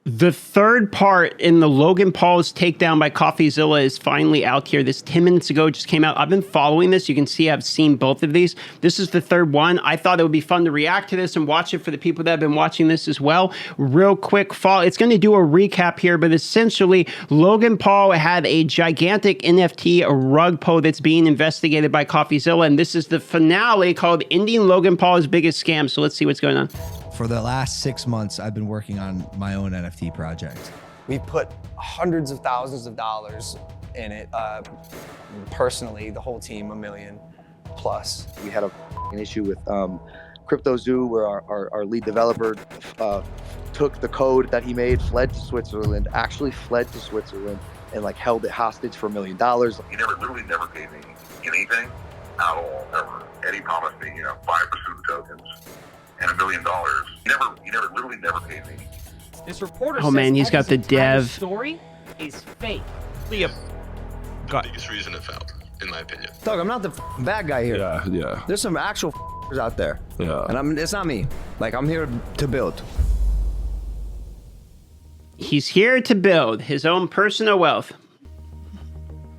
The third part in the Logan Paul's takedown by CoffeeZilla is finally out here. This 10 minutes ago just came out. I've been following this. You can see I've seen both of these. This is the third one. I thought it would be fun to react to this and watch it for the people that have been watching this as well. Real quick fall. It's going to do a recap here, but essentially Logan Paul had a gigantic NFT, a rug pull that's being investigated by CoffeeZilla, and this is the finale called Ending Logan Paul's Biggest Scam. So let's see what's going on. For the last 6 months, I've been working on my own NFT project. We put hundreds of thousands of dollars in it. Personally, the whole team, $1 million plus. We had an issue with CryptoZoo where our lead developer took the code that he made, fled to Switzerland, and like held it hostage for $1 million. He literally never paid me anything at all, ever. Eddie promised me, 5% of the tokens and $1 million. He literally never paid me. This reporter oh man, he's got the dev. Story is fake. The biggest reason it failed, in my opinion. Doug, I'm not the bad guy here. Yeah. There's some actual out there. Yeah. And it's not me. Like, I'm here to build. He's here to build his own personal wealth.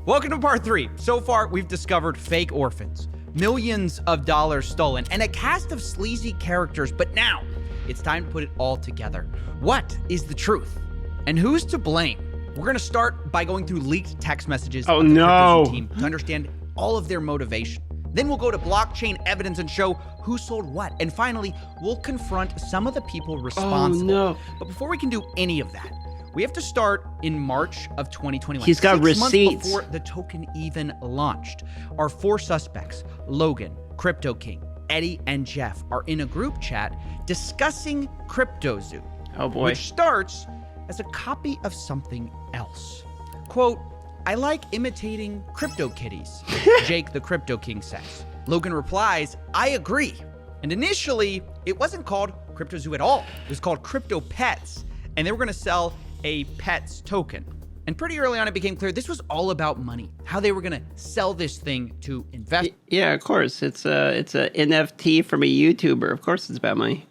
Welcome to part 3. So far, we've discovered fake orphans, millions of dollars stolen, and a cast of sleazy characters, but now it's time to put it all together. What is the truth? And who's to blame? We're going to start by going through leaked text messages of the CryptoZoo team to understand all of their motivation. Then we'll go to blockchain evidence and show who sold what. And finally, we'll confront some of the people responsible. Oh, no. But before we can do any of that, we have to start in March of 2021. He's got 6 months receipts before the token even launched. Our 4 suspects, Logan, Crypto King, Eddie, and Jeff, are in a group chat discussing CryptoZoo. Oh boy. Which starts as a copy of something else. Quote, I like imitating crypto kitties, Jake the Crypto King says. Logan replies, I agree. And initially, it wasn't called CryptoZoo at all. It was called Crypto Pets, and they were gonna sell a Pets token. And pretty early on, it became clear this was all about money, how they were gonna sell this thing to investors. Yeah, of course. It's a NFT from a YouTuber. Of course it's about money.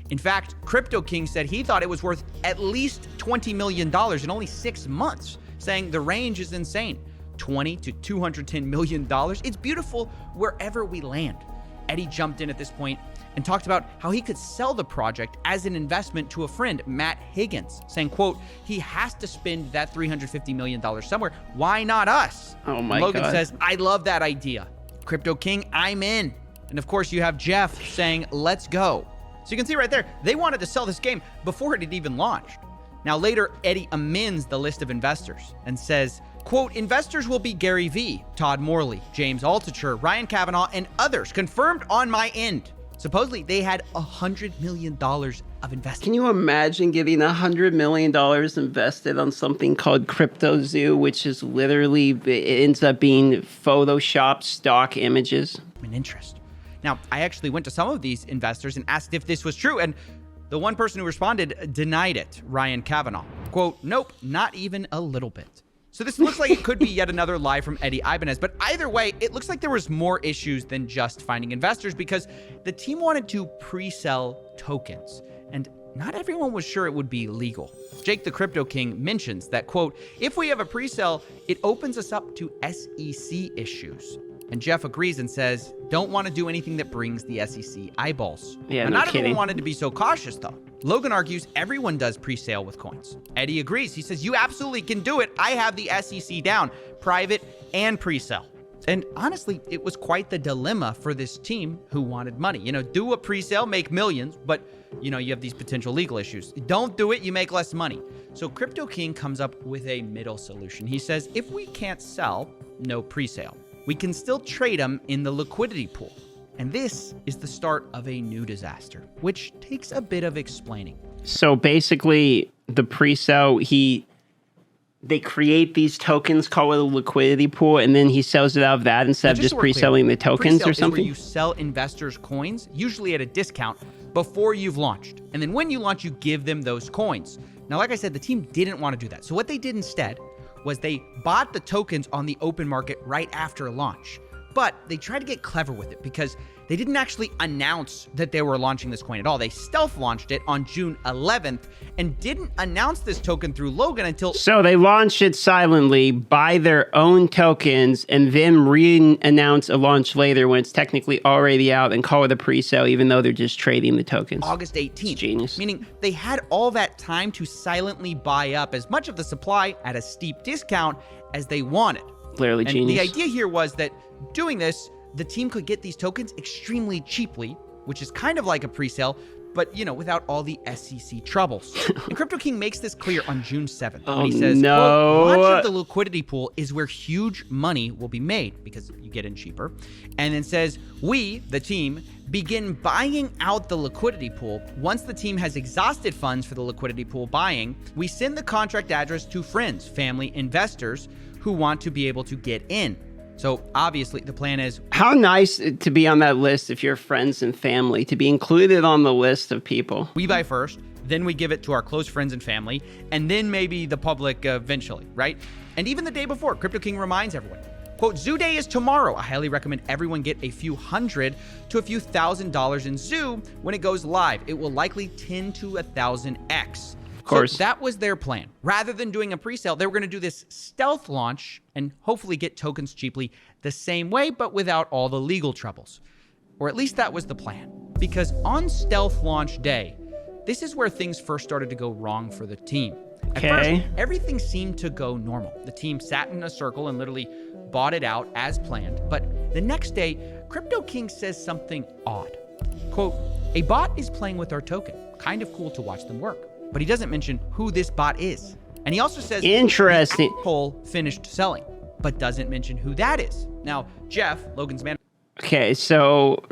In fact, Crypto King said he thought it was worth at least $20 million in only 6 months, saying the range is insane. $20 to $210 million. It's beautiful wherever we land. Eddie jumped in at this point and talked about how he could sell the project as an investment to a friend, Matt Higgins, saying, quote, he has to spend that $350 million somewhere. Why not us? Oh my Logan God. says, I love that idea. Crypto King, I'm in. And of course you have Jeff saying, let's go. So you can see right there, they wanted to sell this game before it had even launched. Now later, Eddie amends the list of investors and says, quote, investors will be Gary Vee, Todd Morley, James Altucher, Ryan Kavanaugh, and others confirmed on my end. Supposedly, they had $100 million of investment. Can you imagine getting $100 million invested on something called CryptoZoo, which is literally, it ends up being Photoshop stock images? An interest. Now, I actually went to some of these investors and asked if this was true, and the one person who responded denied it, Ryan Kavanaugh. Quote, nope, not even a little bit. So this looks like it could be yet another lie from Eddie Ibanez, but either way, it looks like there was more issues than just finding investors because the team wanted to pre-sell tokens, and not everyone was sure it would be legal. Jake the Crypto King mentions that, quote, if we have a pre-sale, it opens us up to SEC issues. And Jeff agrees and says, don't want to do anything that brings the SEC eyeballs. Yeah, now, no not kidding. everyone wanted to be so cautious, though. Logan argues everyone does pre-sale with coins. Eddie agrees. He says, you absolutely can do it. I have the SEC down, private and pre-sale. And honestly, it was quite the dilemma for this team who wanted money. Do a pre-sale, make millions, but, you have these potential legal issues. Don't do it, you make less money. So Crypto King comes up with a middle solution. He says, if we can't sell, no pre-sale. We can still trade them in the liquidity pool. And this is the start of a new disaster, which takes a bit of explaining. So basically, the pre-sale, they create these tokens, call it a liquidity pool, and then he sells it out of that instead of just pre-selling the tokens or something? Is where you sell investors coins, usually at a discount, before you've launched. And then when you launch, you give them those coins. Now, like I said, the team didn't want to do that. So what they did instead was they bought the tokens on the open market right after launch. But they tried to get clever with it because they didn't actually announce that they were launching this coin at all. They stealth launched it on June 11th and didn't announce this token through Logan until... So they launched it silently, buy their own tokens, and then re-announce a launch later when it's technically already out and call it a pre-sale, even though they're just trading the tokens. August 18th. It's genius. Meaning they had all that time to silently buy up as much of the supply at a steep discount as they wanted. Clearly And genius. the idea here was that doing this, the team could get these tokens extremely cheaply, which is kind of like a pre-sale, but, you know, without all the SEC troubles. And Crypto King makes this clear on June 7th. Oh, when he says, no. quote, launch of the liquidity pool is where huge money will be made because you get in cheaper. And then says, we, the team, begin buying out the liquidity pool. Once the team has exhausted funds for the liquidity pool buying, we send the contract address to friends, family, investors who want to be able to get in. So obviously the plan is... How nice to be on that list if you're friends and family, to be included on the list of people. We buy first, then we give it to our close friends and family, and then maybe the public eventually, right? And even the day before, Crypto King reminds everyone, quote, Zoo Day is tomorrow. I highly recommend everyone get a few $100 to a few $1,000s in Zoo when it goes live. It will likely 10 to 1,000x. Of course. So that was their plan. Rather than doing a pre-sale, they were going to do this stealth launch and hopefully get tokens cheaply the same way, but without all the legal troubles. Or at least that was the plan. Because on stealth launch day, this is where things first started to go wrong for the team. At first, everything seemed to go normal. The team sat in a circle and literally bought it out as planned. But the next day, Crypto King says something odd. Quote, a bot is playing with our token. Kind of cool to watch them work. But he doesn't mention who this bot is. And he also says Interesting. the asshole finished selling, but doesn't mention who that is. Now, Jeff, Logan's manager, Okay, so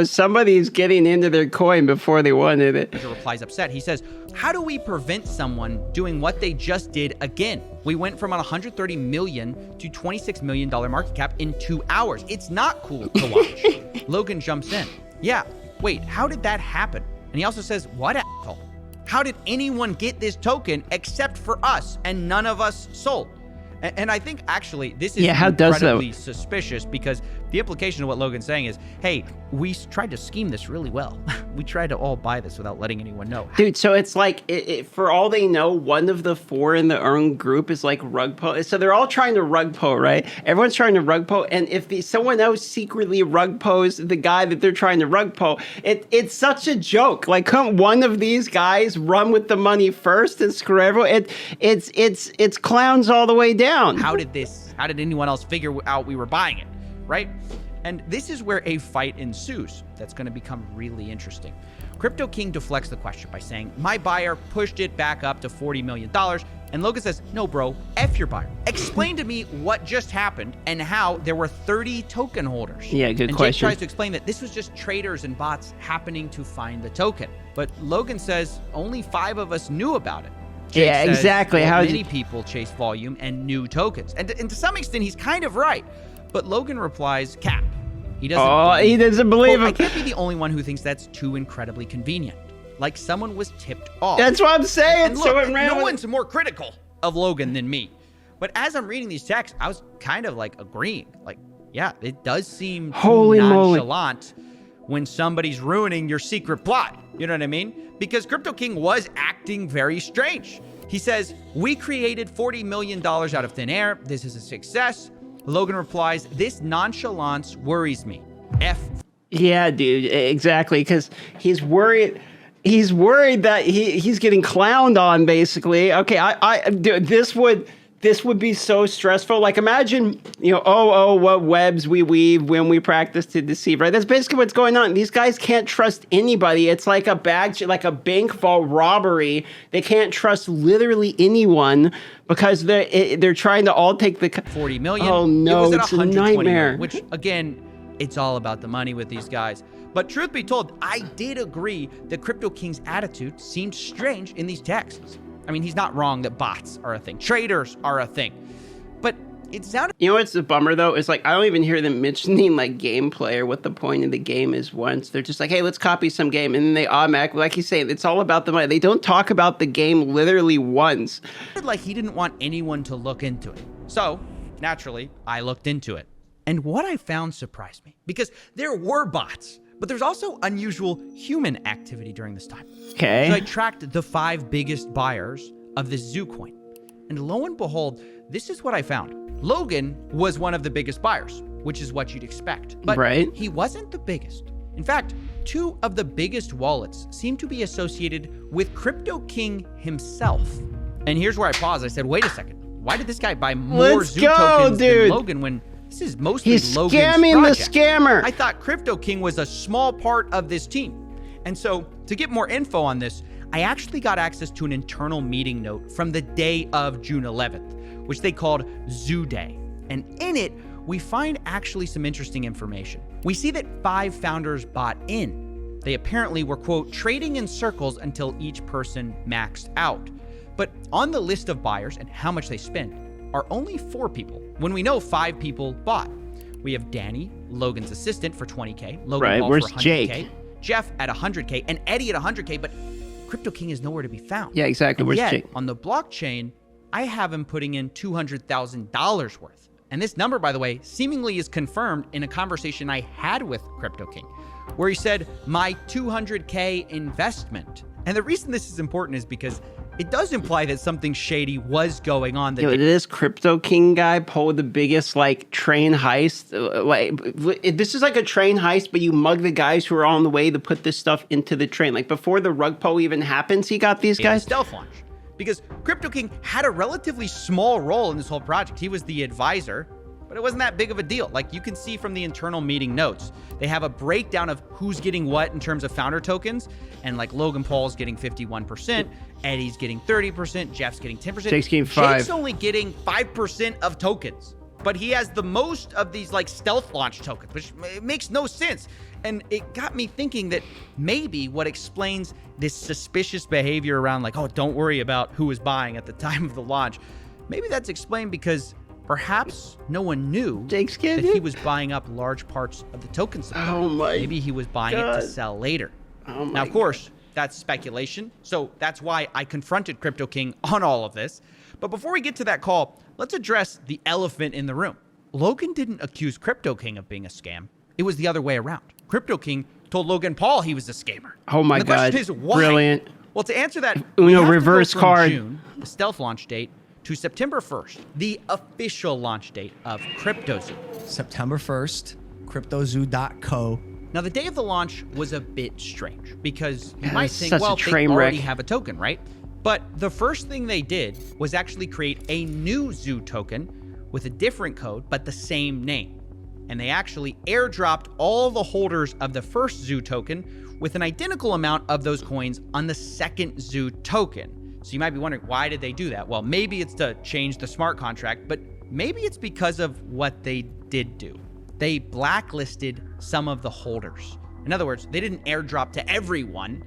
somebody's getting into their coin before they wanted it. replies upset. He says, how do we prevent someone doing what they just did again? We went from a $130 million to $26 million market cap in 2 hours. It's not cool to watch. Logan jumps in. Yeah, wait, how did that happen? And he also says, what asshole? How did anyone get this token except for us and none of us sold? And I think actually this is incredibly suspicious because the implication of what Logan's saying is, hey, we tried to scheme this really well. We tried to all buy this without letting anyone know. Dude, so it's like, for all they know, one of the four in the own group is like rug pull. So they're all trying to rug pull, right? Everyone's trying to rug pull. And if someone else secretly rug pulls the guy that they're trying to rug pull, it's such a joke. Like, couldn't one of these guys run with the money first and screw everyone? It's clowns all the way down. How did anyone else figure out we were buying it, right? And this is where a fight ensues that's going to become really interesting. Crypto King deflects the question by saying, my buyer pushed it back up to $40 million. And Logan says, no, bro, F your buyer. Explain to me what just happened and how there were 30 token holders. Yeah, good and question. Jake tries to explain that this was just traders and bots happening to find the token. But Logan says only 5 of us knew about it. Jake yeah, says, exactly. well, How many people chase volume and new tokens. And to some extent, he's kind of right. But Logan replies, cap. He doesn't believe him. I can't be the only one who thinks that's too incredibly convenient. Like someone was tipped off. That's what I'm saying. And look, so it ran no with... one's more critical of Logan than me. But as I'm reading these texts, I was kind of like agreeing. Like, yeah, it does seem Holy nonchalant when somebody's ruining your secret plot. You know what I mean? Because Crypto King was acting very strange. He says, we created $40 million out of thin air. This is a success. Logan replies, this nonchalance worries me. F. Yeah, dude, exactly. Because he's worried. He's worried that he's getting clowned on, basically. Okay, dude, this would be so stressful. Like, imagine, what webs we weave when we practice to deceive, right? That's basically what's going on. These guys can't trust anybody. It's like a bank vault robbery. They can't trust literally anyone because they're trying to all take the $40 million. Oh no, it was it's at a nightmare. million, which again, it's all about the money with these guys. But truth be told, I did agree that Crypto King's attitude seemed strange in these texts. I mean, he's not wrong that bots are a thing. Traders are a thing. But it sounded... You know what's the bummer, though? It's like, I don't even hear them mentioning, like, gameplay or what the point of the game is once. They're just like, hey, let's copy some game. And then they automatically, like you say, it's all about the money. They don't talk about the game literally once. Like he didn't want anyone to look into it. So, naturally, I looked into it. And what I found surprised me, because there were bots, but there's also unusual human activity during this time. Okay. So I tracked the 5 biggest buyers of this zoo coin. And lo and behold, this is what I found. Logan was one of the biggest buyers, which is what you'd expect. But he wasn't the biggest. In fact, 2 of the biggest wallets seem to be associated with Crypto King himself. And here's where I paused. I said, wait a second. Why did this guy buy more zoo tokens than Logan when this is mostly Logan's scamming project? the scammer. I thought Crypto King was a small part of this team. And so to get more info on this, I actually got access to an internal meeting note from the day of June 11th, which they called Zoo Day. And in it, we find actually some interesting information. We see that 5 founders bought in. They apparently were, quote, trading in circles until each person maxed out. But on the list of buyers and how much they spent are only 4 people, when we know 5 people bought. We have Danny, Logan's assistant, for 20K, Logan Paul Where's for 100K, Jake? Jeff at 100K, and Eddie at 100K, but Crypto King is nowhere to be found. Yeah, exactly. And Where's yet, Jake? on the blockchain, I have him putting in $200,000 worth. And this number, by the way, seemingly is confirmed in a conversation I had with Crypto King, where he said, my 200K investment. And the reason this is important is because it does imply that something shady was going on. Yo, did this Crypto King guy pull the biggest train heist? This is like a train heist, but you mug the guys who are on the way to put this stuff into the train. Like before the rug pull even happens, he got these guys. Stealth launch. Because Crypto King had a relatively small role in this whole project. He was the advisor, but it wasn't that big of a deal. Like you can see from the internal meeting notes, they have a breakdown of who's getting what in terms of founder tokens. And like Logan Paul's getting 51%, Eddie's getting 30%, Jeff's getting 10%. Jake's getting 5%. Jake's only getting 5% of tokens, but he has the most of these stealth launch tokens, which makes no sense. And it got me thinking that maybe what explains this suspicious behavior around oh, don't worry about who was buying at the time of the launch. Maybe that's explained because perhaps no one knew that he was buying up large parts of the token supply. Oh my Maybe he was buying it to sell later. Oh my now, of course, that's speculation. So that's why I confronted Crypto King on all of this. But before we get to that call, let's address the elephant in the room. Logan didn't accuse Crypto King of being a scam. It was the other way around. Crypto King told Logan Paul he was a scammer. Oh my and the God. question is why? Brilliant. Well, to answer that, Uno we have reverse to go from card. June, the stealth launch date, to September 1st, the official launch date of CryptoZoo. September 1st, cryptozoo.co. Now, the day of the launch was a bit strange because you Yeah, might it's think, such a well, they train already wreck. have a token, right? But the first thing they did was actually create a new Zoo token with a different code, but the same name. And they actually airdropped all the holders of the first Zoo token with an identical amount of those coins on the second Zoo token. So you might be wondering, why did they do that? Well, maybe it's to change the smart contract, but maybe it's because of what they did do. They blacklisted some of the holders. In other words, they didn't airdrop to everyone,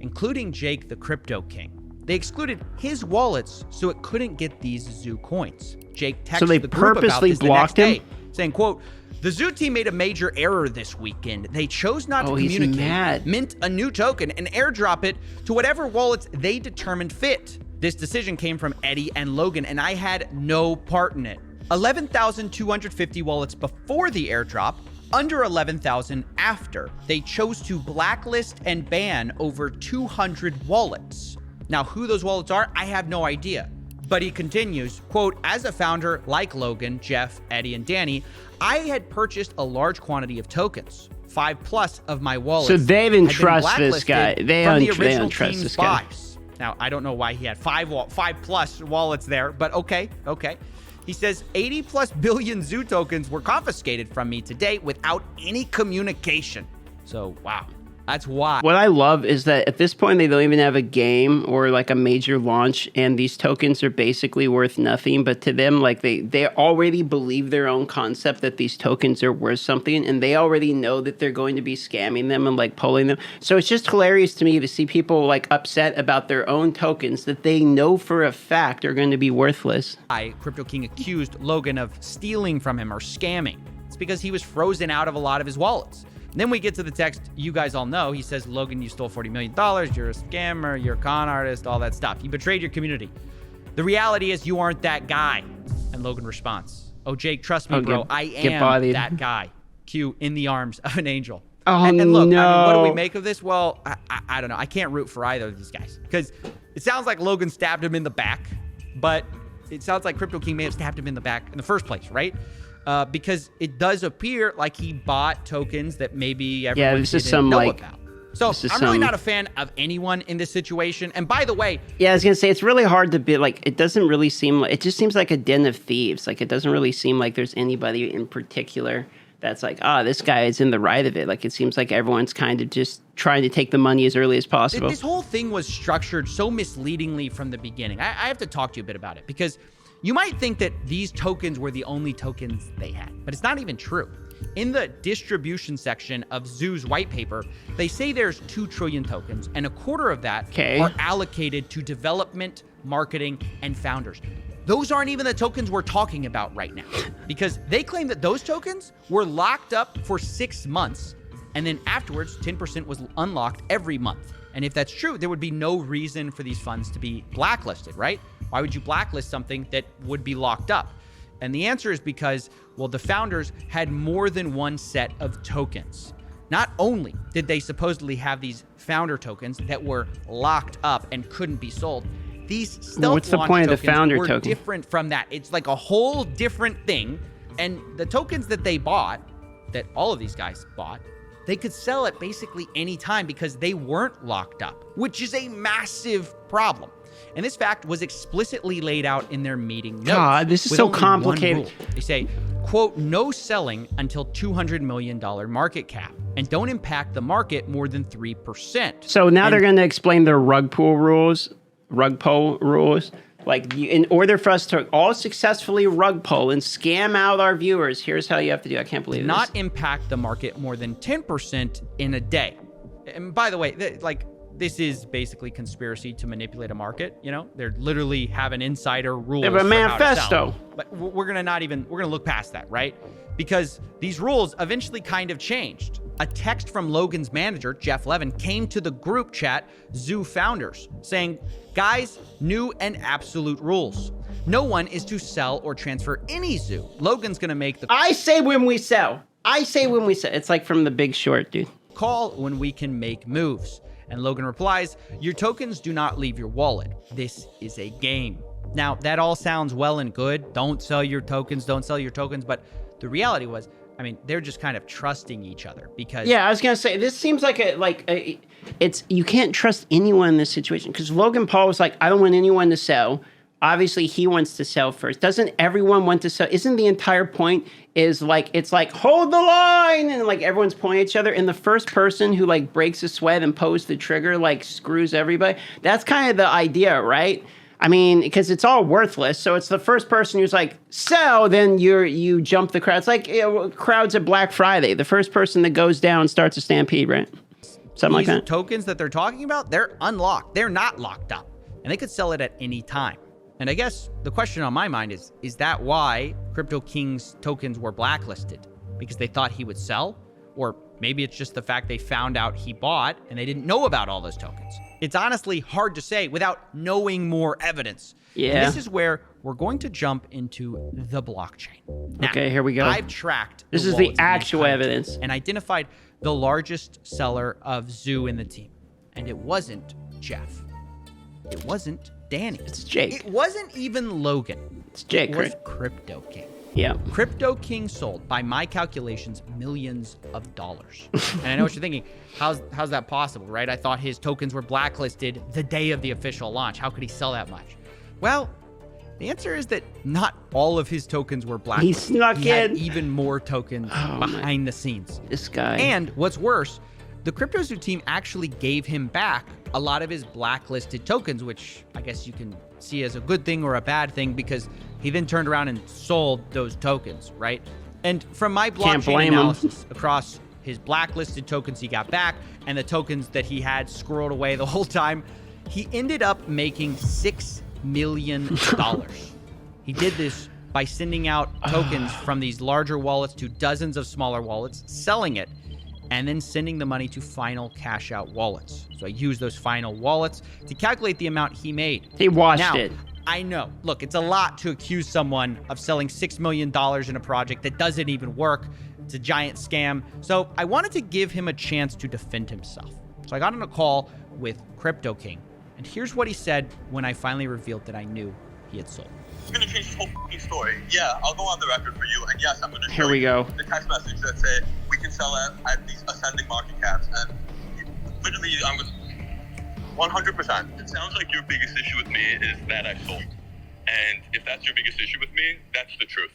including Jake the Crypto King. They excluded his wallets so it couldn't get these Zoo coins. Jake texted they the group about purposely this the next blocked him? day, saying, quote, the Zoo team made a major error this weekend. They chose not to he's communicate, mad. mint a new token, and airdrop it to whatever wallets they determined fit. This decision came from Eddie and Logan, and I had no part in it. 11,250 wallets before the airdrop, under 11,000 after. They chose to blacklist and ban over 200 wallets. Now, who those wallets are, I have no idea. But he continues, quote, as a founder like Logan, Jeff, Eddie, and Danny, I had purchased a large quantity of tokens. 5+ of my wallets. So they didn't had been trust this guy. blacklisted They from the don't original trust team's this guy. buys. Now, I don't know why he had 5+ wallets there, but okay. He says 80+ billion Zoo tokens were confiscated from me today without any communication. So, wow. That's why. What I love is that at this point, they don't even have a game or a major launch, and these tokens are basically worth nothing. But to them, they already believe their own concept that these tokens are worth something, and they already know that they're going to be scamming them and pulling them. So it's just hilarious to me to see people upset about their own tokens that they know for a fact are going to be worthless. Crypto King accused Logan of stealing from him or scamming. It's because he was frozen out of a lot of his wallets. Then we get to the text you guys all know. He says, Logan, you stole $40 million. You're a scammer. You're a con artist, all that stuff. You betrayed your community. The reality is you aren't that guy. And Logan responds, Oh, Jake, trust me, Oh, bro. get I am bodied. that guy. Q in the arms of an angel. Oh, and look, I mean, what do we no. make of this? Well, I don't know. I can't root for either of these guys because it sounds like Logan stabbed him in the back, but it sounds like Crypto King may have stabbed him in the back in the first place, right? Because it does appear like he bought tokens that maybe everyone this is didn't some, know like, about. So this is I'm really some- not a fan of anyone in this situation. And by the way, Yeah, I was gonna say it's really hard to be like. It doesn't really seem like it just seems like a den of thieves. Like it doesn't really seem like there's anybody in particular that's like, this guy is in the right of it. Like it seems like everyone's kind of just trying to take the money as early as possible. this whole thing was structured so misleadingly from the beginning. I have to talk to you a bit about it because you might think that these tokens were the only tokens they had, but it's not even true. In the distribution section of Zoo's white paper, they say there's 2 trillion tokens, and a quarter of that are allocated to development, marketing, and founders. Those aren't even the tokens we're talking about right now, because they claim that those tokens were locked up for 6 months, and then afterwards, 10% was unlocked every month. And if that's true, there would be no reason for these funds to be blacklisted, right? Why would you blacklist something that would be locked up? And the answer is because, well, the founders had more than one set of tokens. Not only did they supposedly have these founder tokens that were locked up and couldn't be sold, these stealth What's the launch point of the tokens founder were token? different from that. It's like a whole different thing. And the tokens that they bought, that all of these guys bought, they could sell at basically any time because they weren't locked up, which is a massive problem. And this fact was explicitly laid out in their meeting notes. God, this is with so only one complicated. rule. They say, quote, no selling until $200 million market cap and don't impact the market more than 3%. So now they're going to explain their rug pool rules. Like, in order for us to all successfully rug pull and scam out our viewers, here's how you have to do it. I can't believe this. Not impact the market more than 10% in a day. And by the way, this is basically conspiracy to manipulate a market. You know, they're literally have an insider rules. They have a for how to manifesto. sell. But we're gonna look past that, right? Because these rules eventually kind of changed. A text from Logan's manager, Jeff Levin, came to the group chat, Zoo Founders, saying, guys, new and absolute rules. No one is to sell or transfer any zoo. Logan's gonna make the I say when we sell. It's like from The Big Short, dude. call when we can make moves. And Logan replies, your tokens do not leave your wallet. This is a game. Now, that all sounds well and good. Don't sell your tokens. But the reality was, I mean, they're just kind of trusting each other because... Yeah, I was gonna say this seems like it's you can't trust anyone in this situation because Logan Paul was like, I don't want anyone to sell. Obviously, he wants to sell first. Doesn't everyone want to sell? Isn't the entire point is like it's like hold the line and like everyone's pointing at each other and the first person who like breaks a sweat and pulls the trigger like screws everybody. That's kind of the idea, right? I mean, because it's all worthless. So it's the first person who's like, sell, then you jump the crowd. It's like crowds at Black Friday. The first person that goes down starts a stampede, right? Something like that. Tokens that they're talking about, they're unlocked. They're not locked up. And they could sell it at any time. And I guess the question on my mind is that why Crypto King's tokens were blacklisted? Because they thought he would sell? Or maybe it's just the fact they found out he bought and they didn't know about all those tokens. It's honestly hard to say without knowing more evidence. Yeah. And this is where we're going to jump into the blockchain. Now, Okay, here we go. I've tracked This is the wallets of actual entire evidence. teams and identified the largest seller of Zoo in the team. And it wasn't Jeff. It wasn't Danny. It's Jake. It wasn't even Logan. It's Jake, It was right? Crypto King. Yeah. Crypto King sold, by my calculations, millions of dollars. And I know what you're thinking. How's that possible, right? I thought his tokens were blacklisted the day of the official launch. How could he sell that much? Well, the answer is that not all of his tokens were blacklisted. He snuck had in. even more tokens behind the scenes. This guy. And what's worse, the CryptoZoo team actually gave him back a lot of his blacklisted tokens, which I guess you can see as a good thing or a bad thing because he then turned around and sold those tokens, right? And from my Can't blockchain blame him. analysis across his blacklisted tokens he got back and the tokens that he had squirreled away the whole time, he ended up making $6 million. He did this by sending out tokens from these larger wallets to dozens of smaller wallets, selling it, and then sending the money to final cash out wallets. So I used those final wallets to calculate the amount he made. He washed Now, it. I know. Look, it's a lot to accuse someone of selling $6 million in a project that doesn't even work. It's a giant scam. So I wanted to give him a chance to defend himself. So I got on a call with Crypto King. And here's what he said when I finally revealed that I knew he had sold. I'm going to change this whole fucking story. Yeah, I'll go on the record for you. And yes, I'm going to Here show we you go. the text message that say we can sell at these ascending market caps. And literally, I'm going to 100%. It sounds like your biggest issue with me is that I sold. And if that's your biggest issue with me, that's the truth.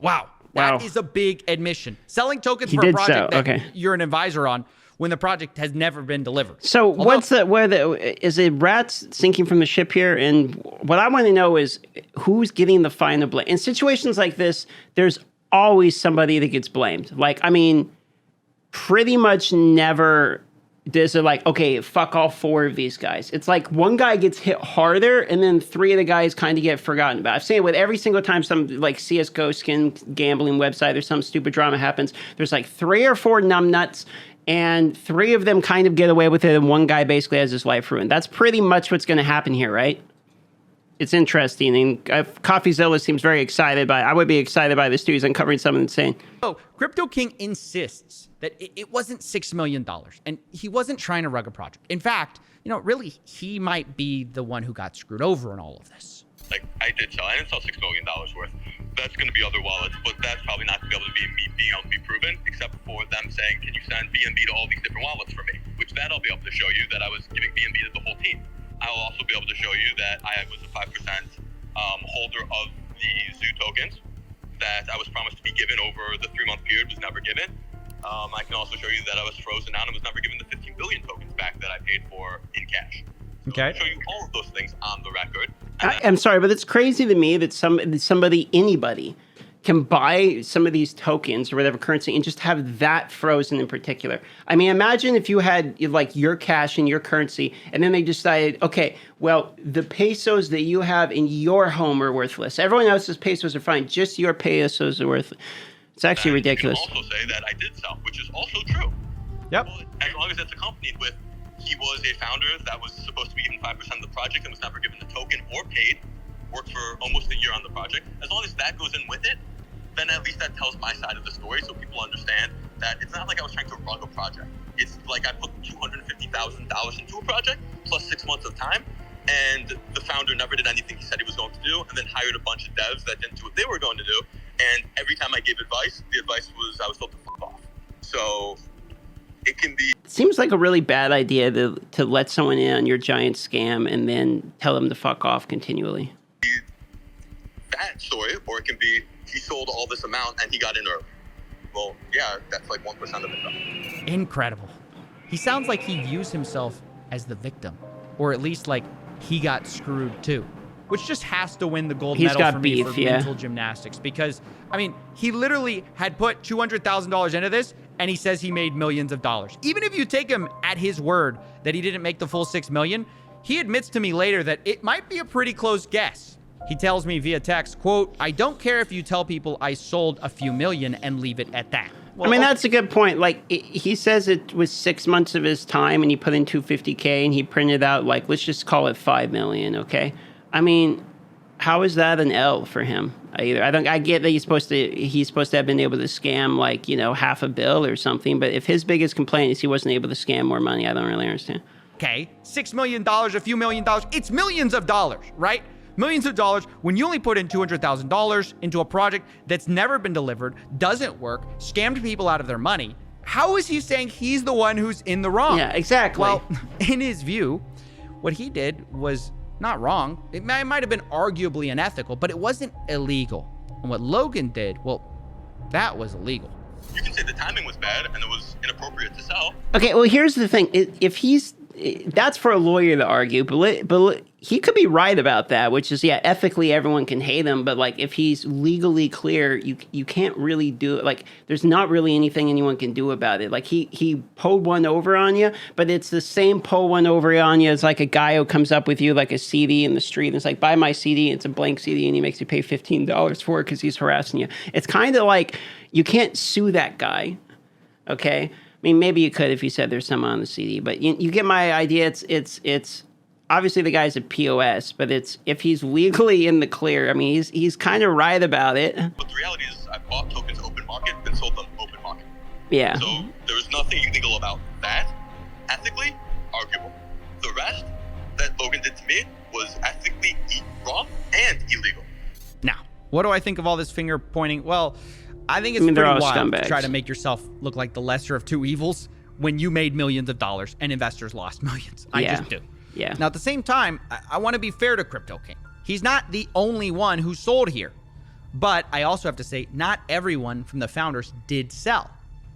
Wow. Wow. That is a big admission. Selling tokens He for a did project so, that okay. you're an advisor on when the project has never been delivered. So Although- is it rats sinking from the ship here? And what I want to know is who's getting the final blame? In situations like this, there's always somebody that gets blamed. Like, I mean, pretty much never does it like, okay, fuck all four of these guys. It's like one guy gets hit harder and then three of the guys kind of get forgotten about. I've seen it with every single time some like CSGO skin gambling website or some stupid drama happens. There's like 3 or 4 numbnuts and 3 of them kind of get away with it and one guy basically has his life ruined. That's pretty much what's going to happen here, right? It's interesting, and CoffeeZilla seems very excited by it. I would be excited by this too. He's uncovering something insane. So Crypto King insists that it wasn't $6 million, and he wasn't trying to rug a project. In fact, really, he might be the one who got screwed over in all of this. Like, I didn't sell $6 million worth. That's going to be other wallets, but that's probably not going to be able to be me being able to be proven, except for them saying, can you send BNB to all these different wallets for me? Which that I'll be able to show you that I was giving BNB to the whole team. I'll also be able to show you that I was a 5% holder of the Zoo tokens that I was promised to be given over the 3-month period, was never given. I can also show you that I was frozen out and was never given the 15 billion tokens back that I paid for in cash. So Okay. I'll show you all of those things on the record. I'm sorry, but it's crazy to me that anybody can buy some of these tokens or whatever currency and just have that frozen in particular. I mean, imagine if you had like your cash and your currency and then they decided, okay, well, the pesos that you have in your home are worthless. Everyone else's pesos are fine. Just your pesos are worthless. It's actually ridiculous. You can also say that I did sell, which is also true. Yep. Well, as long as it's accompanied with, he was a founder that was supposed to be given 5% of the project and was never given the token or paid, worked for almost a year on the project. As long as that goes in with it, then at least that tells my side of the story so people understand that it's not like I was trying to rug a project. It's like I put $250,000 into a project plus 6 months of time, and the founder never did anything he said he was going to do, and then hired a bunch of devs that didn't do what they were going to do. And every time I gave advice, the advice was I was told to fuck off. So it can be. Seems like a really bad idea to let someone in on your giant scam and then tell them to fuck off continually. That story, or it can be he sold all this amount and he got in early. Well, yeah, that's like 1% of it though. Incredible. He sounds like he views himself as the victim, or at least like he got screwed too, which just has to win the gold He's medal got for me beef, for yeah. mental gymnastics. Because, I mean, he literally had put $200,000 into this, and he says he made millions of dollars. Even if you take him at his word that he didn't make the full $6 million, he admits to me later that it might be a pretty close guess. He tells me via text, quote, "I don't care if you tell people I sold a few million and leave it at that." Well, I mean, that's a good point. Like, he says it was 6 months of his time and he put in $250K and he printed out, like, let's just call it $5 million, okay? I mean, how is that an L for him? I get that he's supposed to have been able to scam, like, half a bill or something, but if his biggest complaint is he wasn't able to scam more money, I don't really understand. okay, $6 million, a few million dollars, it's millions of dollars, right? Millions of dollars when you only put in $200,000 into a project that's never been delivered, doesn't work, scammed people out of their money. How is he saying he's the one who's in the wrong? Yeah, exactly. Well, in his view, what he did was not wrong. It might have been arguably unethical, but it wasn't illegal. And what Logan did, well, that was illegal. You can say the timing was bad and it was inappropriate to sell. Okay, well, here's the thing. That's for a lawyer to argue, but he could be right about that, which is, yeah, ethically everyone can hate him, but like if he's legally clear, you can't really do it. Like there's not really anything anyone can do about it. Like he pulled one over on you, but it's the same pull one over on you as like a guy who comes up with you like a CD in the street and it's like, buy my CD, it's a blank CD and he makes you pay $15 for it because he's harassing you. It's kind of like you can't sue that guy, okay? I mean, maybe you could if you said there's someone on the CD, but you get my idea. obviously the guy's a POS, but it's if he's legally in the clear. I mean, he's kind of right about it. But the reality is, I bought tokens open market and sold them open market. Yeah. So there was nothing illegal about that. Ethically, arguable. The rest that Logan did to me was ethically wrong and illegal. Now, what do I think of all this finger pointing? Well, I think it's they're pretty all wild to scumbags. try to make yourself look like the lesser of two evils when you made millions of dollars and investors lost millions. I Yeah. just do. Yeah. Now, at the same time, I want to be fair to Crypto King. He's not the only one who sold here. But I also have to say, not everyone from the founders did sell.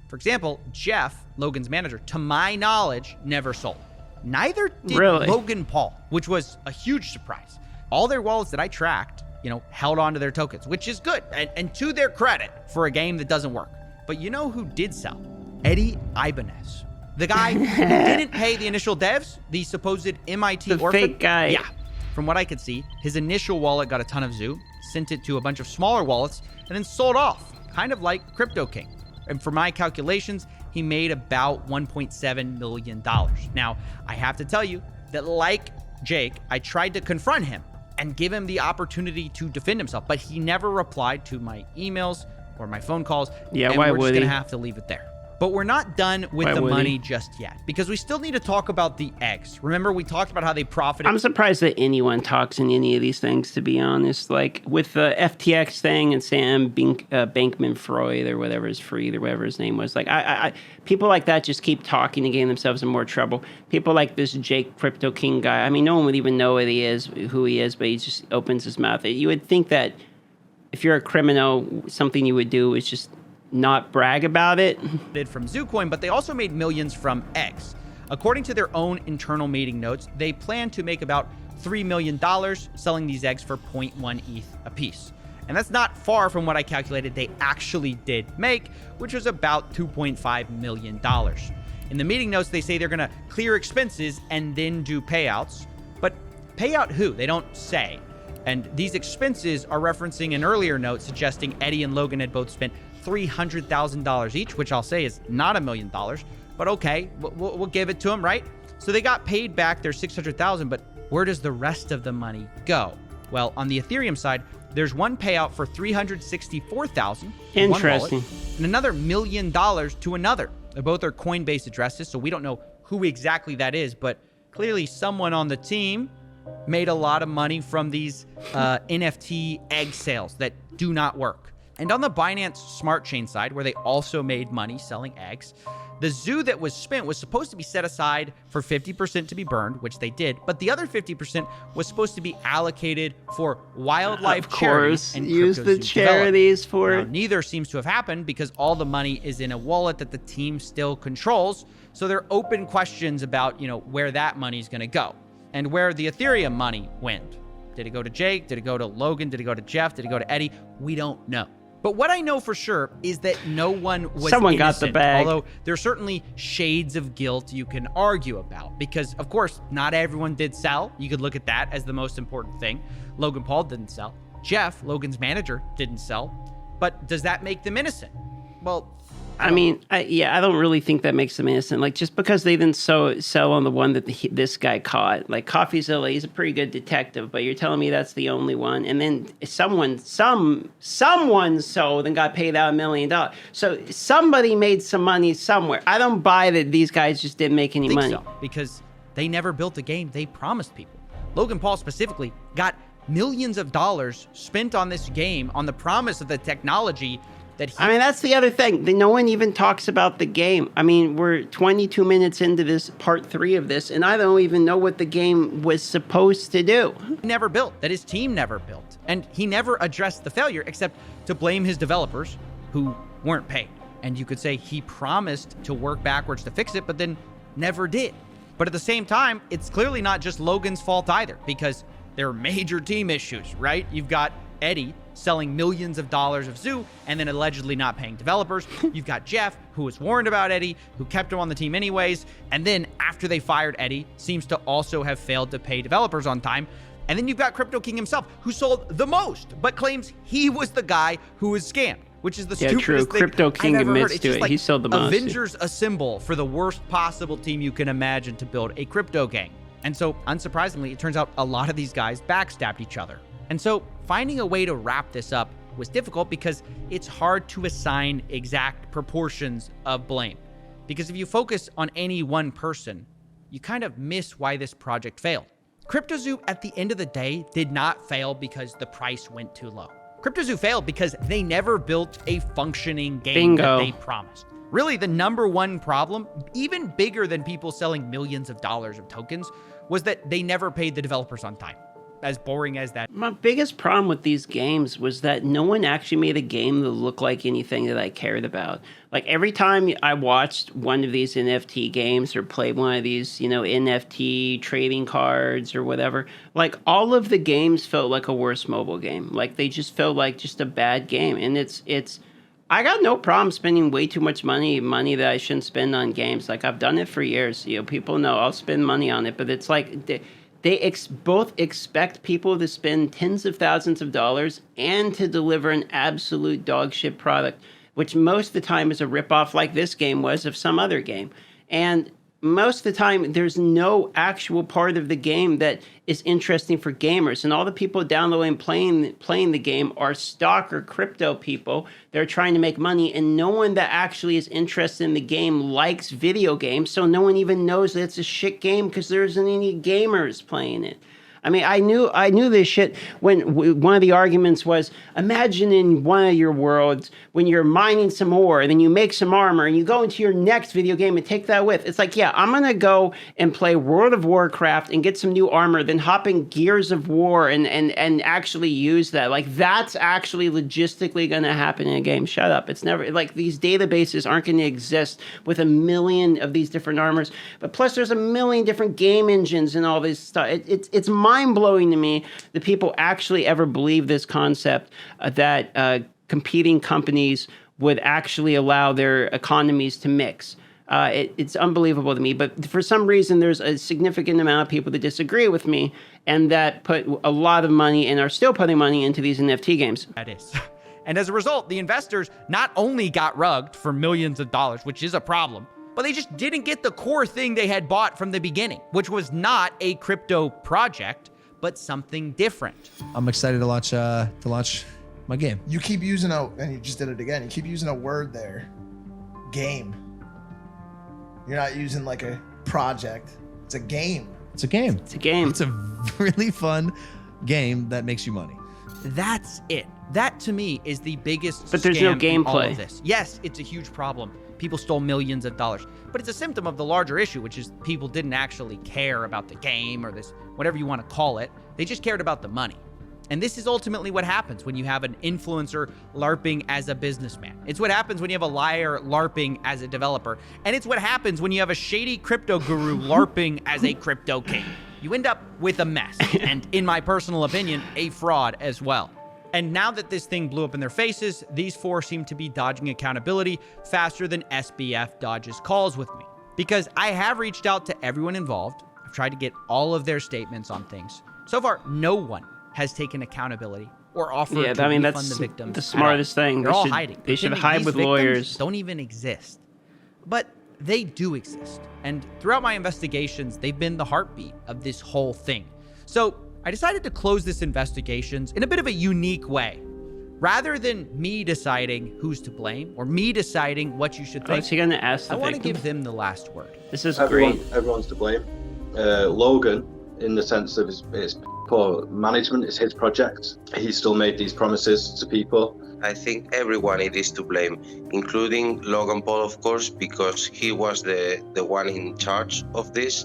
For example, Jeff, Logan's manager, to my knowledge, never sold. Neither did Really? Logan Paul, which was a huge surprise. All their wallets that I tracked, held on to their tokens, which is good. And to their credit for a game that doesn't work. But you know who did sell? Eddie Ibanez. The guy who didn't pay the initial devs, the supposed MIT The orphan. fake guy. Yeah. From what I could see, his initial wallet got a ton of Zoo, sent it to a bunch of smaller wallets, and then sold off, kind of like Crypto King. And for my calculations, he made about $1.7 million. Now, I have to tell you that like Jake, I tried to confront him and give him the opportunity to defend himself, but he never replied to my emails or my phone calls. Yeah, and why we're just would gonna he? have to leave it there. But we're not done with Why the would money he? just yet, because we still need to talk about the eggs. Remember, we talked about how they profited. I'm surprised that anyone talks in any of these things, to be honest. Like with the FTX thing and Sam Bankman-Fried or whatever his name was. Like I people like that just keep talking and getting themselves in more trouble. People like this Jake Crypto King guy. I mean, no one would even know who he is, but he just opens his mouth. You would think that if you're a criminal, something you would do is just not brag about it. From Zoocoin, but they also made millions from eggs. According to their own internal meeting notes, they plan to make about $3 million selling these eggs for 0.1 ETH apiece. And that's not far from what I calculated they actually did make, which was about $2.5 million. In the meeting notes, they say they're going to clear expenses and then do payouts. But payout who? They don't say. And these expenses are referencing an earlier note suggesting Eddie and Logan had both spent $300,000 each, which I'll say is not $1 million, but okay, we'll give it to them, right? So they got paid back their $600,000, but where does the rest of the money go? Well, on the Ethereum side, there's one payout for $364,000. Interesting. And another $1 million to another. Both are Coinbase addresses, so we don't know who exactly that is, but clearly someone on the team made a lot of money from these NFT egg sales that do not work. And on the Binance Smart Chain side, where they also made money selling eggs, the zoo that was spent was supposed to be set aside for 50% to be burned, which they did, but the other 50% was supposed to be allocated for wildlife Of charities course, and use crypto the zoo charities for Now, it. neither seems to have happened because all the money is in a wallet that the team still controls. So there are open questions about, where that money is going to go and where the Ethereum money went. Did it go to Jake? Did it go to Logan? Did it go to Jeff? Did it go to Eddie? We don't know. But what I know for sure is that no one was Someone got the innocent, bag. although there are certainly shades of guilt you can argue about because, of course, not everyone did sell. You could look at that as the most important thing. Logan Paul didn't sell. Jeff, Logan's manager, didn't sell. But does that make them innocent? Well, I mean, I don't really think that makes them innocent. Like, just because they didn't sell on the one that this guy caught. Like, CoffeeZilla, he's a pretty good detective, but you're telling me that's the only one. And then someone sold and got paid out $1 million. So somebody made some money somewhere. I don't buy that these guys just didn't make any money. So, because they never built a game they promised people. Logan Paul specifically got millions of dollars spent on this game on the promise of the technology that he... I mean, that's the other thing. No one even talks about the game. I mean, we're 22 minutes into this part 3 of this, and I don't even know what the game was supposed to do. never built, that his team never built. And he never addressed the failure except to blame his developers who weren't paid. And you could say he promised to work backwards to fix it, but then never did. But at the same time, it's clearly not just Logan's fault either, because there are major team issues, right? You've got Eddie selling millions of dollars of Zoo and then allegedly not paying developers. You've got Jeff, who was warned about Eddie, who kept him on the team anyways. And then after they fired Eddie, seems to also have failed to pay developers on time. And then you've got Crypto King himself, who sold the most, but claims he was the guy who was scammed, which is the stupidest true. thing Crypto King I've ever admits heard. It's to just it. like He sold the most. Avengers Assemble for the worst possible team you can imagine to build a crypto gang. And so, unsurprisingly, it turns out a lot of these guys backstabbed each other. And so, finding a way to wrap this up was difficult because it's hard to assign exact proportions of blame. Because if you focus on any one person, you kind of miss why this project failed. CryptoZoo, at the end of the day, did not fail because the price went too low. CryptoZoo failed because they never built a functioning game that they promised. Really, the number one problem, even bigger than people selling millions of dollars of tokens, was that they never paid the developers on time. As boring as that. My biggest problem with these games was that no one actually made a game that looked like anything that I cared about. Like every time I watched one of these NFT games or played one of these, NFT trading cards or whatever, like all of the games felt like a worse mobile game. Like they just felt like just a bad game. And it's I got no problem spending way too much money that I shouldn't spend on games. Like I've done it for years. People know I'll spend money on it, but it's like they both expect people to spend tens of thousands of dollars and to deliver an absolute dog shit product, which most of the time is a ripoff like this game was of some other game. And most of the time, there's no actual part of the game that is interesting for gamers. And all the people downloading and playing the game are stock or crypto people. They're trying to make money, and no one that actually is interested in the game likes video games. So no one even knows that it's a shit game because there isn't any gamers playing it. I mean, I knew this shit when one of the arguments was, imagine in one of your worlds when you're mining some ore and then you make some armor and you go into your next video game and take that with. It's like, yeah, I'm going to go and play World of Warcraft and get some new armor, then hop in Gears of War and actually use that. Like, that's actually logistically going to happen in a game. Shut up. It's never, like, these databases aren't going to exist with a million of these different armors. But plus, there's a million different game engines and all this stuff. It's mind-blowing to me that people actually ever believe this concept that competing companies would actually allow their economies to mix. It's unbelievable to me, but for some reason there's a significant amount of people that disagree with me and that put a lot of money and are still putting money into these NFT games. That is. And as a result, the investors not only got rugged for millions of dollars, which is a problem, but they just didn't get the core thing they had bought from the beginning, which was not a crypto project, but something different. I'm excited to launch my game. You keep using and you just did it again. You keep using a word there, game. You're not using like a project. It's a game. It's a game. It's a game. It's a really fun game that makes you money. That's it. That to me is the biggest But there's no scam in all gameplay. of this. Yes, it's a huge problem. People stole millions of dollars, but it's a symptom of the larger issue, which is people didn't actually care about the game or this, whatever you want to call it. They just cared about the money. And this is ultimately what happens when you have an influencer LARPing as a businessman. It's what happens when you have a liar LARPing as a developer. And it's what happens when you have a shady crypto guru LARPing as a crypto king. You end up with a mess. And in my personal opinion, a fraud as well. And now that this thing blew up in their faces, these four seem to be dodging accountability faster than SBF dodges calls with me. Because I have reached out to everyone involved. I've tried to get all of their statements on things. So far, no one has taken accountability or offered to refund that's the victims. the smartest thing. They're all hiding. They should Pretending hide these with victims lawyers. Don't even exist. But they do exist. And throughout my investigations, they've been the heartbeat of this whole thing. So I decided to close this investigations in a bit of a unique way. Rather than me deciding who's to blame or me deciding what you should think, Is he going to ask the I want to victim? give them the last word. This is great. Everyone's to blame. Logan, in the sense of his poor management, is his project. He still made these promises to people. I think everyone it is to blame, including Logan Paul, of course, because he was the one in charge of this,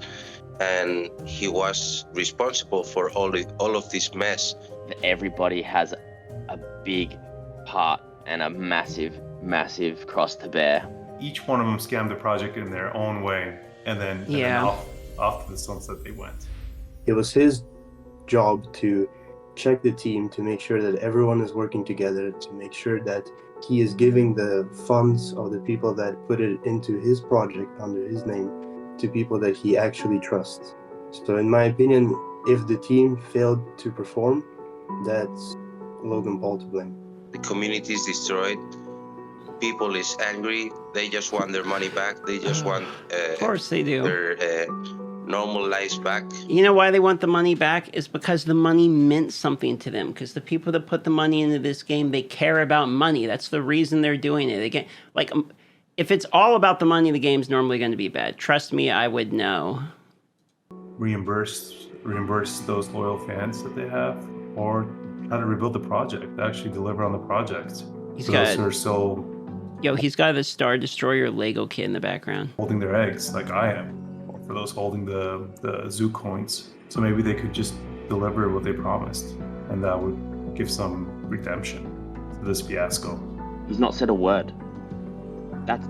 and he was responsible for all of this mess. Everybody has a big part and a massive cross to bear. Each one of them scammed the project in their own way, and then off to the sunset they went. It was his job to check the team, to make sure that everyone is working together, to make sure that he is giving the funds of the people that put it into his project under his name to people that he actually trusts. So in my opinion, if the team failed to perform, that's Logan Paul to blame. The community is destroyed. People is angry. They just want their money back. They just want of course they do. their normal lives back. You know why they want the money back? Is because the money meant something to them. Because the people that put the money into this game, they care about money. That's the reason they're doing it. Again, like, if it's all about the money, the game's normally going to be bad. Trust me, I would know. Reimburse those loyal fans that they have, or how to rebuild the project, actually deliver on the project. He's For got, those who are still he's got the Star Destroyer Lego kit in the background. holding their eggs like I am, or for those holding the zoo coins. So maybe they could just deliver what they promised, and that would give some redemption to this fiasco. He's not said a word. That's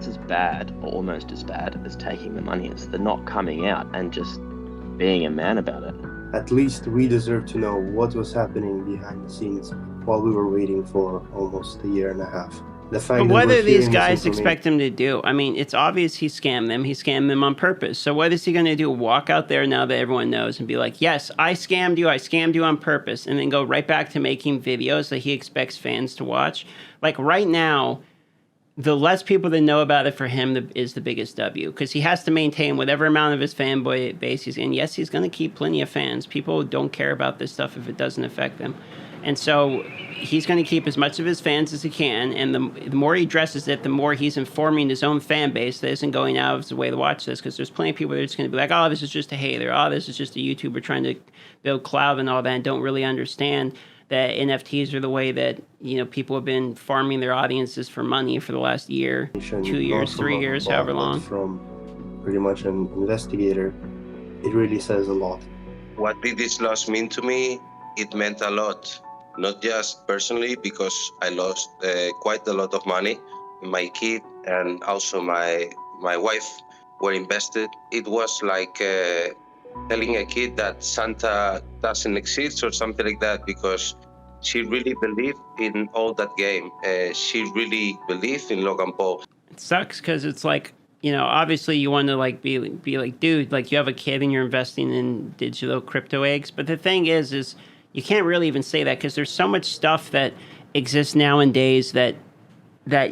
as bad, or almost as bad, as taking the money. It's the not coming out and just being a man about it. At least we deserve to know what was happening behind the scenes while we were waiting for almost a year and a half. The fact But that what we're do these hearing guys this information- expect him to do? I mean, it's obvious he scammed them. He scammed them on purpose. So what is he going to do? Walk out there now that everyone knows and be like, yes, I scammed you on purpose, and then go right back to making videos that he expects fans to watch? Like, right now, the less people that know about it for him is the biggest W, because he has to maintain whatever amount of his fanboy base he's in. Yes, he's going to keep plenty of fans. People don't care about this stuff if it doesn't affect them. And so he's going to keep as much of his fans as he can, and the more he addresses it, the more he's informing his own fan base that isn't going out of his way to watch this, because there's plenty of people that are just going to be like, oh, this is just a hater. Oh, this is just a YouTuber trying to build clout and all that, and don't really understand that NFTs are the way that, people have been farming their audiences for money for the last year, 2 years, 3 years, however long. From pretty much an investigator, it really says a lot. What did this loss mean to me? It meant a lot. Not just personally, because I lost quite a lot of money. My kid and also my wife were invested. It was like telling a kid that Santa doesn't exist or something like that, because she really believed in all that game. She really believed in Logan Paul. It sucks because it's like, obviously you want to like be like, dude, like you have a kid and you're investing in digital crypto eggs. But the thing is you can't really even say that, because there's so much stuff that exists nowadays that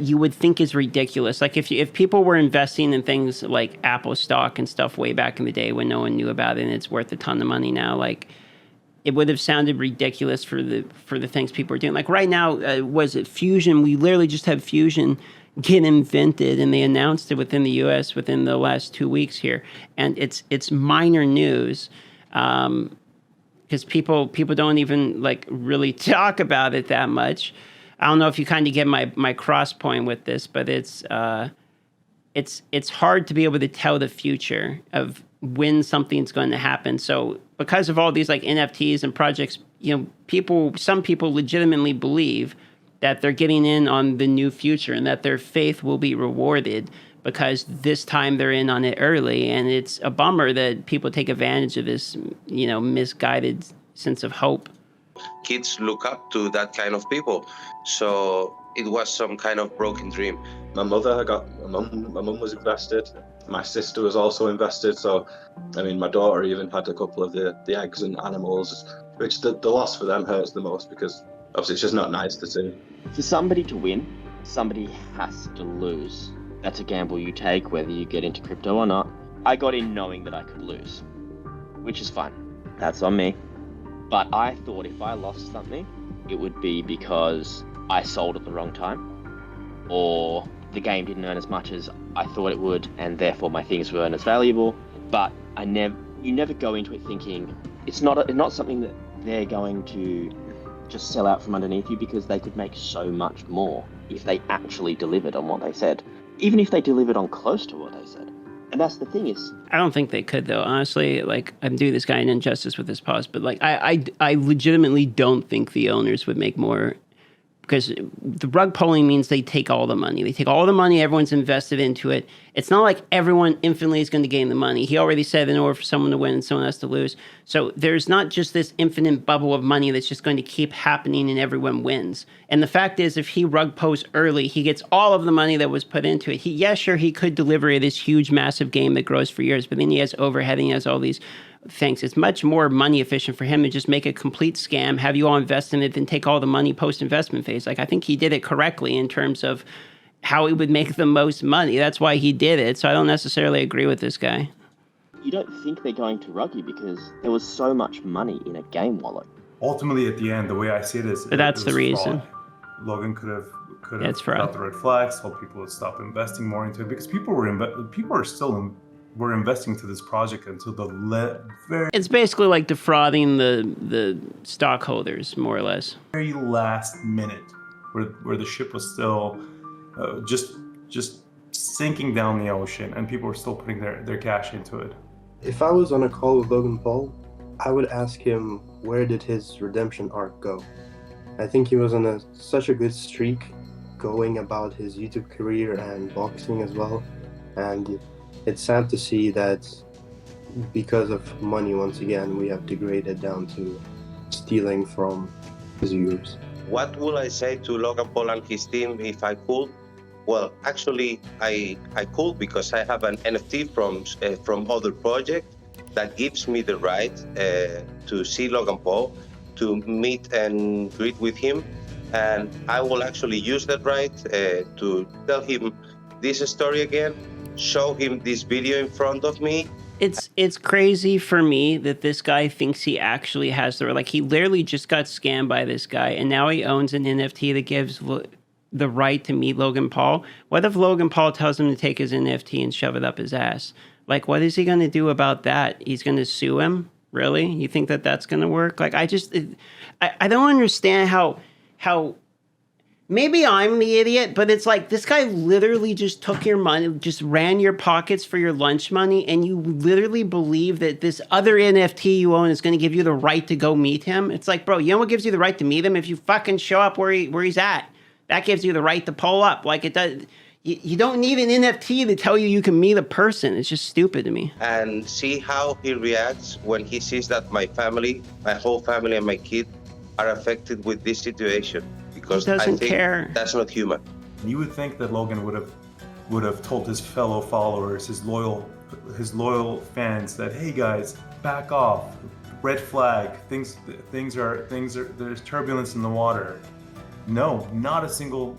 you would think is ridiculous. Like if people were investing in things like Apple stock and stuff way back in the day when no one knew about it and it's worth a ton of money now, like it would have sounded ridiculous for the things people are doing. Like right now, was it Fusion? We literally just had Fusion get invented, and they announced it within the U.S. within the last 2 weeks here, and it's minor news. Because people don't even like really talk about it that much. I don't know if you kind of get my cross point with this, but it's hard to be able to tell the future of when something's going to happen. So because of all these like NFTs and projects, some people legitimately believe that they're getting in on the new future and that their faith will be rewarded, because this time they're in on it early. And it's a bummer that people take advantage of this, misguided sense of hope. Kids look up to that kind of people. So it was some kind of broken dream. My mum was invested. My sister was also invested. So, my daughter even had a couple of the eggs and animals, which the loss for them hurts the most, because obviously it's just not nice to see. For somebody to win, somebody has to lose. That's a gamble you take, whether you get into crypto or not. I got in knowing that I could lose, which is fine. That's on me. But I thought if I lost something, it would be because I sold at the wrong time, or the game didn't earn as much as I thought it would, and therefore my things weren't as valuable. But you never go into it thinking it's not something that they're going to just sell out from underneath you, because they could make so much more if they actually delivered on what they said, even if they delivered on close to what they said. And that's the thing is, I don't think they could, though. Honestly, like, I'm doing this guy an injustice with this pause, but like, I legitimately don't think the owners would make more, because the rug pulling means they take all the money. They take all the money, everyone's invested into it. It's not like everyone infinitely is going to gain the money. He already said in order for someone to win and someone else to lose. So there's not just this infinite bubble of money that's just going to keep happening and everyone wins. And the fact is, if he rug pulls early, he gets all of the money that was put into it. Sure, he could deliver this huge, massive game that grows for years, but then he has overhead and he has all these things. It's much more money efficient for him to just make a complete scam, have you all invest in it, then take all the money post-investment phase. Like, I think he did it correctly in terms of how he would make the most money. That's why he did it. So I don't necessarily agree with this guy. you don't think they're going to rug you because there was so much money in a game wallet. Ultimately, at the end, the way I see it is, But that's it the was reason. fraud. Logan could have It's put fraud. out the red flags, told people to stop investing more into it because people are still were investing into this project until the very It's basically like defrauding the stockholders, more or less. very last minute, where the ship was still just sinking down the ocean, and people were still putting their cash into it. If I was on a call with Logan Paul, I would ask him where did his redemption arc go. I think he was on such a good streak going about his YouTube career and boxing as well, and it's sad to see that because of money once again we have degraded down to stealing from his viewers. What would I say to Logan Paul and his team if I could? Well, actually, I could because I have an NFT from other project that gives me the right to see Logan Paul, to meet and greet with him, and I will actually use that right to tell him this story again, show him this video in front of me. It's crazy for me that this guy thinks he actually has like he literally just got scammed by this guy, and now he owns an NFT that gives the right to meet Logan Paul. What if Logan Paul tells him to take his NFT and shove it up his ass? Like, what is he going to do about that? He's going to sue him? Really? You think that that's going to work? Like, I don't understand how maybe I'm the idiot, but it's like this guy literally just took your money, just ran your pockets for your lunch money, and you literally believe that this other NFT you own is going to give you the right to go meet him. It's like, bro, you know what gives you the right to meet him? If you fucking show up where he's at. That gives you the right to pull up. Like, it does. You don't need an NFT to tell you can meet a person. It's just stupid to me. And see how he reacts when he sees that my family, my whole family and my kid are affected with this situation. Because I think that's not human. You would think that Logan would have told his fellow followers, his loyal fans that, hey guys, back off, red flag, things are there's turbulence in the water. No, not a single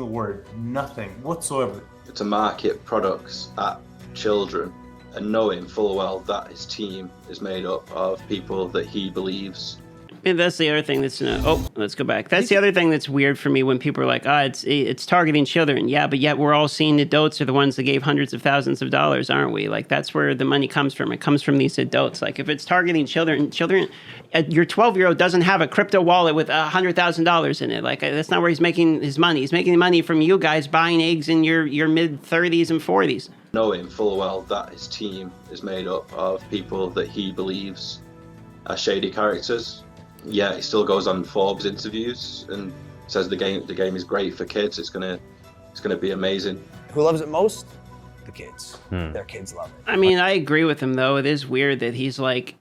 word, nothing whatsoever. To market products at children and knowing full well that his team is made up of people that he believes. And that's the other thing that's let's go back. That's the other thing that's weird for me when people are like, it's targeting children. Yeah, but yet we're all seeing adults are the ones that gave hundreds of thousands of dollars, aren't we? Like, that's where the money comes from. It comes from these adults. Like, if it's targeting children, your 12-year-old doesn't have a crypto wallet with $100,000 in it. Like, that's not where he's making his money. He's making money from you guys buying eggs in your mid-30s and 40s. Knowing full well that his team is made up of people that he believes are shady characters. Yeah, he still goes on Forbes interviews and says the game is great for kids. It's gonna be amazing. Who loves it most? The kids. Their kids love it. I mean, I agree with him though. It is weird that he's like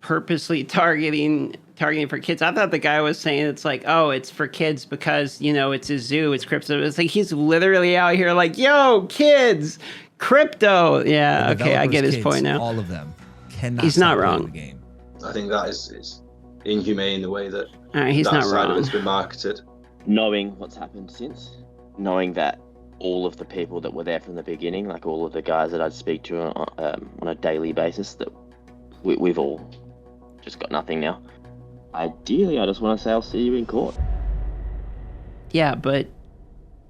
purposely targeting for kids. I thought the guy was saying it's like, oh, it's for kids because, it's a zoo, it's crypto. It's like he's literally out here like, yo, kids, crypto. Yeah, okay, I get his point now. All of them cannot. He's not wrong. The game. I think that is inhumane the way that he's that not side wrong. of it's been marketed. Knowing what's happened since, knowing that all of the people that were there from the beginning, like all of the guys that I'd speak to on a daily basis, that we've all just got nothing now. Ideally, I just want to say I'll see you in court. Yeah, but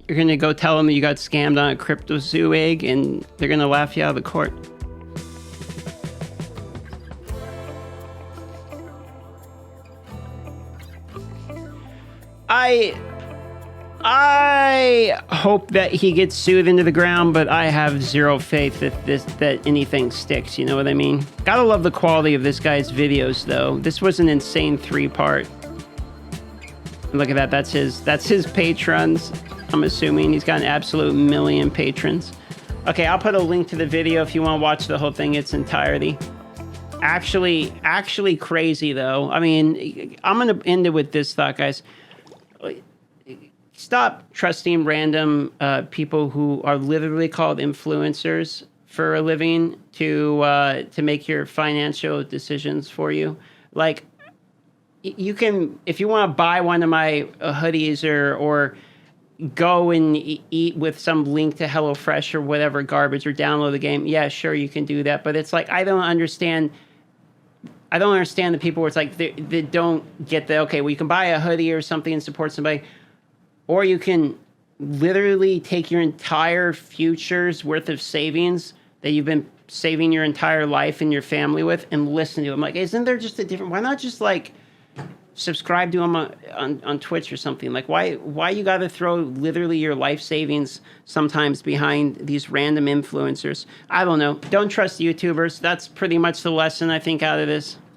you're going to go tell them that you got scammed on a crypto zoo egg, and they're going to laugh you out of the court. I hope that he gets sued into the ground, but I have zero faith that anything sticks. You know what I mean? Gotta love the quality of this guy's videos, though. This was an insane 3-part. Look at that. That's his patrons. I'm assuming he's got an absolute million patrons. Okay, I'll put a link to the video if you want to watch the whole thing in its entirety. Actually crazy though. I mean, I'm gonna end it with this thought, guys. Stop trusting random people who are literally called influencers for a living to make your financial decisions for you. Like, you can, if you want to buy one of my hoodies or go and eat with some link to HelloFresh or whatever garbage or download the game. Yeah, sure, you can do that. But it's like, I don't understand the people where it's like they don't get the, okay, well, you can buy a hoodie or something and support somebody, or you can literally take your entire future's worth of savings that you've been saving your entire life and your family with and listen to them. Like, isn't there just a different, why not just like subscribe to them on Twitch or something? Like, why you got to throw literally your life savings sometimes behind these random influencers? I don't know. Don't trust YouTubers. That's pretty much the lesson I think out of this.